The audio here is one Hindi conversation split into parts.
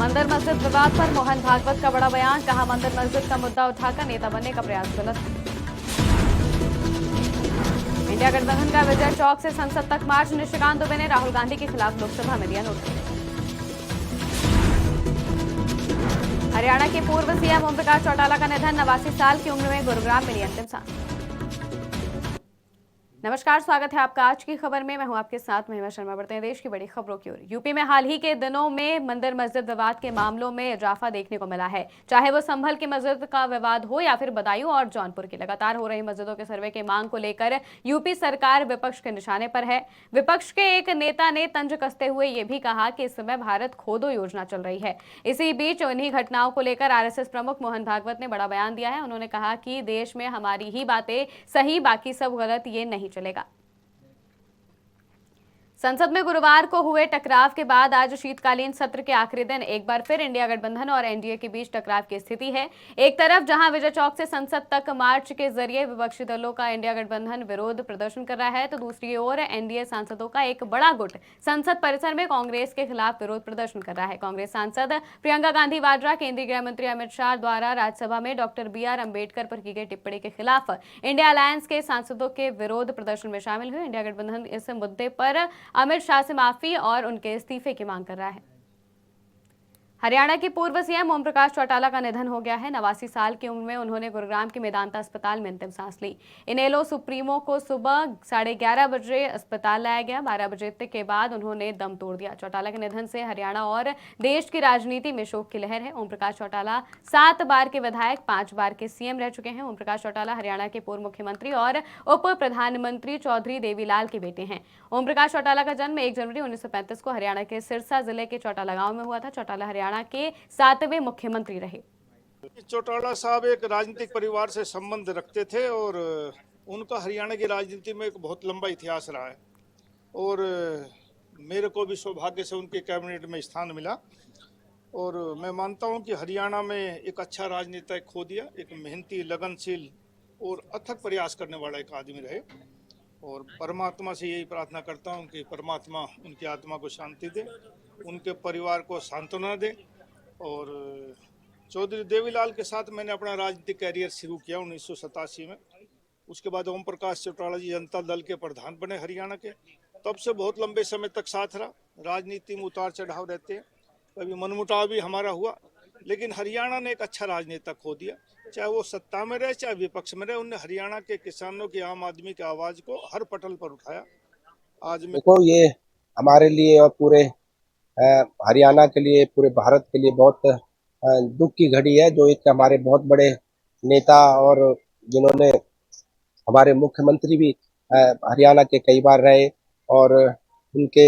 मंदिर मस्जिद विवाद पर मोहन भागवत का बड़ा बयान, कहा मंदिर मस्जिद का मुद्दा उठाकर नेता बनने का प्रयास गलत। इंडिया गठबंधन का विजय चौक से संसद तक मार्च, निशिकांत दुबे ने राहुल गांधी के खिलाफ लोकसभा में दिया नोटिस। हरियाणा के पूर्व सीएम ओम प्रकाश चौटाला का निधन, 89 साल की उम्र में गुरुग्राम में ली अंतिम सांस। नमस्कार, स्वागत है आपका आज की खबर में। मैं हूं आपके साथ महिमा शर्मा। बढ़ते हैं देश की बड़ी खबरों की ओर। यूपी में हाल ही के दिनों में मंदिर मस्जिद विवाद के मामलों में इजाफा देखने को मिला है, चाहे वो संभल की मस्जिद का विवाद हो या फिर बदायूं और जौनपुर की। लगातार हो रही मस्जिदों के सर्वे की मांग को लेकर यूपी सरकार विपक्ष के निशाने पर है। विपक्ष के एक नेता ने तंज कसते हुए ये भी कहा कि इस समय भारत खोदो योजना चल रही है। इसी बीच इन्हीं घटनाओं को लेकर आरएसएस प्रमुख मोहन भागवत ने बड़ा बयान दिया है। उन्होंने कहा कि देश में हमारी ही बातें सही, बाकी सब गलत, ये नहीं चलेगा। संसद में गुरुवार को हुए टकराव के बाद आज शीतकालीन सत्र के आखिरी दिन एक बार फिर इंडिया गठबंधन और एनडीए के बीच टकराव की स्थिति है। एक तरफ जहां विजय चौक से संसद तक मार्च के जरिए विपक्षी दलों का इंडिया गठबंधन विरोध प्रदर्शन कर रहा है, तो दूसरी ओर एनडीए सांसदों का एक बड़ा गुट संसद परिसर में कांग्रेस के खिलाफ विरोध प्रदर्शन कर रहा है। कांग्रेस सांसद प्रियंका गांधी वाड्रा केंद्रीय गृह मंत्री अमित शाह द्वारा राज्यसभा में डॉक्टर BR अम्बेडकर पर की गई टिप्पणी के खिलाफ इंडिया अलायंस के सांसदों के विरोध प्रदर्शन में शामिल हुए। इंडिया गठबंधन इस मुद्दे पर अमित शाह से माफी और उनके इस्तीफे की मांग कर रहा है। हरियाणा के पूर्व सीएम ओम प्रकाश चौटाला का निधन हो गया है। 89 साल की उम्र में उन्होंने गुरुग्राम के मेदांता अस्पताल में अंतिम सांस ली। इनेलो सुप्रीमो को सुबह 11:30 बजे अस्पताल लाया गया। 12 बजे के बाद उन्होंने दम तोड़ दिया। चौटाला के निधन से हरियाणा और देश की राजनीति में शोक की लहर है। ओम प्रकाश चौटाला 7 बार के विधायक, 5 बार के सीएम रह चुके हैं। ओम प्रकाश चौटाला हरियाणा के पूर्व मुख्यमंत्री और उप प्रधानमंत्री चौधरी देवीलाल के बेटे हैं। ओम प्रकाश चौटाला का जन्म 1 जनवरी 1935 को हरियाणा के सिरसा जिले के चौटाला गांव में हुआ था। चौटाला हरियाणा के 7वें मुख्यमंत्री रहे। चौटाला साहब एक राजनीतिक परिवार से संबंध रखते थे और उनका हरियाणा की राजनीति में एक बहुत लंबा इतिहास रहा है और मेरे को भी सौभाग्य से उनके कैबिनेट में स्थान मिला और मैं मानता हूं कि हरियाणा में एक अच्छा राजनेता खो दिया। एक मेहनती, लगनशील और अथक प्रयास करने वाला एक आदमी रहे और परमात्मा से यही प्रार्थना करता हूं कि परमात्मा उनकी आत्मा को शांति दे, उनके परिवार को सांत्वना दे। और चौधरी देवीलाल के साथ मैंने अपना राजनीतिक कैरियर शुरू किया 1987 में। उसके बाद ओम प्रकाश चौटाला जी जनता दल के प्रधान बने हरियाणा के। तब से बहुत लंबे समय तक साथ रहा। राजनीति में उतार चढ़ाव रहते हैं, कभी मनमुटाव भी हमारा हुआ, लेकिन हरियाणा ने एक अच्छा राजनेता खो दिया। चाहे वो सत्ता में रहे चाहे विपक्ष में रहे, उनने हरियाणा के किसानों की, आम आदमी की आवाज को हर पटल पर उठाया। आज देखो, ये हमारे लिए और पूरे हरियाणा के लिए, पूरे भारत के लिए बहुत दुख की घड़ी है। जो एक हमारे बहुत बड़े नेता और जिन्होंने हमारे मुख्यमंत्री भी हरियाणा के कई बार रहे और उनके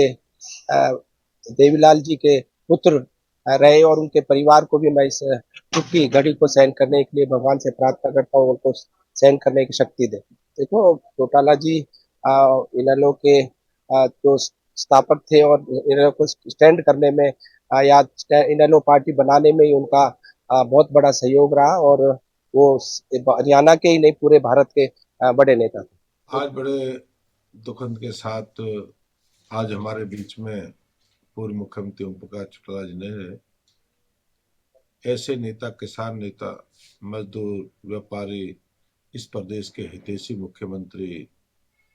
देवीलाल जी के पुत्र रहे और उनके परिवार को भी मैं इस दुख की घड़ी को सहन करने के लिए भगवान से प्रार्थना करता हूँ, उनको सहन करने की शक्ति दे। देखो, चौटाला जी इनेलो के जो स्थापक थे और इनेलो को स्टैंड करने में या इनेलो पार्टी बनाने में ही उनका बहुत बड़ा सहयोग रहा और वो हरियाणा के ही नहीं पूरे भारत के बड़े नेता थे। आज बड़े दुखद के साथ आज हमारे बीच में पूर्व मुख्यमंत्री ओम प्रकाश चौटाला जी नहीं रहे। ऐसे नेता, किसान नेता, मजदूर, व्यापारी, इस प्रदेश के हितैषी मुख्यमंत्री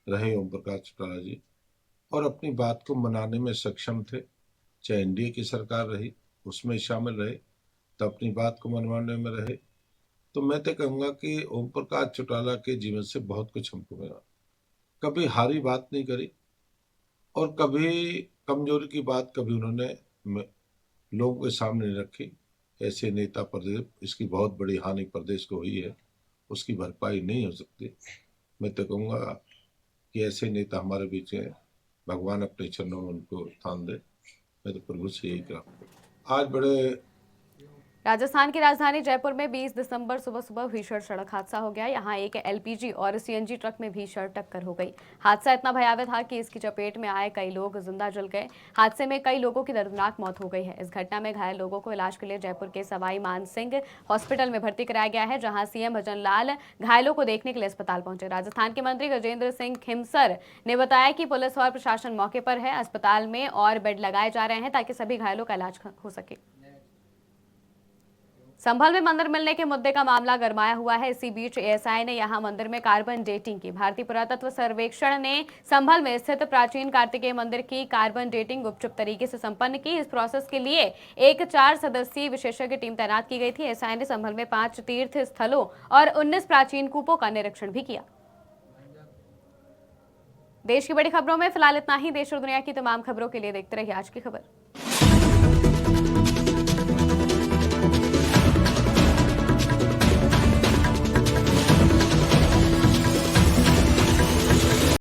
रहे ओम प्रकाश चौटाला जी और अपनी बात को मनाने में सक्षम थे। चाहे एनडीए की सरकार रही उसमें शामिल रहे तो अपनी बात को मनवाने में रहे। तो मैं तो कहूँगा कि ओम प्रकाश चौटाला के जीवन से बहुत कुछ हमको मिला। कभी हारी बात नहीं करी और कभी कमजोरी की बात कभी उन्होंने लोगों के सामने नहीं रखी। ऐसे नेता प्रदेश, इसकी बहुत बड़ी हानि प्रदेश को हुई है, उसकी भरपाई नहीं हो सकती। मैं तो कहूँगा कि ऐसे नेता हमारे बीच हैं, भगवान अपने चरणों में उनको स्थान दे। मैं तो प्रभु से यही कहूँगा। आज बड़े राजस्थान की राजधानी जयपुर में 20 दिसंबर सुबह सुबह भीषण सड़क हादसा हो गया। यहां एक एलपीजी और सीएनजी ट्रक में भीषण टक्कर हो गई। हादसा इतना भयावह था कि इसकी चपेट में आए कई लोग जिंदा जल गए। हादसे में कई लोगों की दर्दनाक मौत हो गई है। इस घटना में घायल लोगों को इलाज के लिए जयपुर के सवाई मानसिंह हॉस्पिटल में भर्ती कराया गया है, जहां सीएम भजन लाल घायलों को देखने के लिए अस्पताल पहुंचे। राजस्थान के मंत्री गजेंद्र सिंह खिमसर ने बताया कि पुलिस और प्रशासन मौके पर है। अस्पताल में और बेड लगाए जा रहे हैं ताकि सभी घायलों का इलाज हो सके। संभल में मंदिर मिलने के मुद्दे का मामला गरमाया हुआ है। इसी बीच एएसआई ने यहां मंदिर में कार्बन डेटिंग की। भारतीय पुरातत्व सर्वेक्षण ने संभल में स्थित प्राचीन कार्तिकेय मंदिर की कार्बन डेटिंग गुपचुप तरीके से संपन्न की। इस प्रोसेस के लिए एक 4 सदस्यीय विशेषज्ञ टीम तैनात की गई थी। एएसआई ने संभल में 5 तीर्थ स्थलों और 19 प्राचीन कूपों का निरीक्षण भी किया। देश की बड़ी खबरों में फिलहाल इतना ही। देश और दुनिया की तमाम खबरों के लिए देखते रहिए आज की खबर।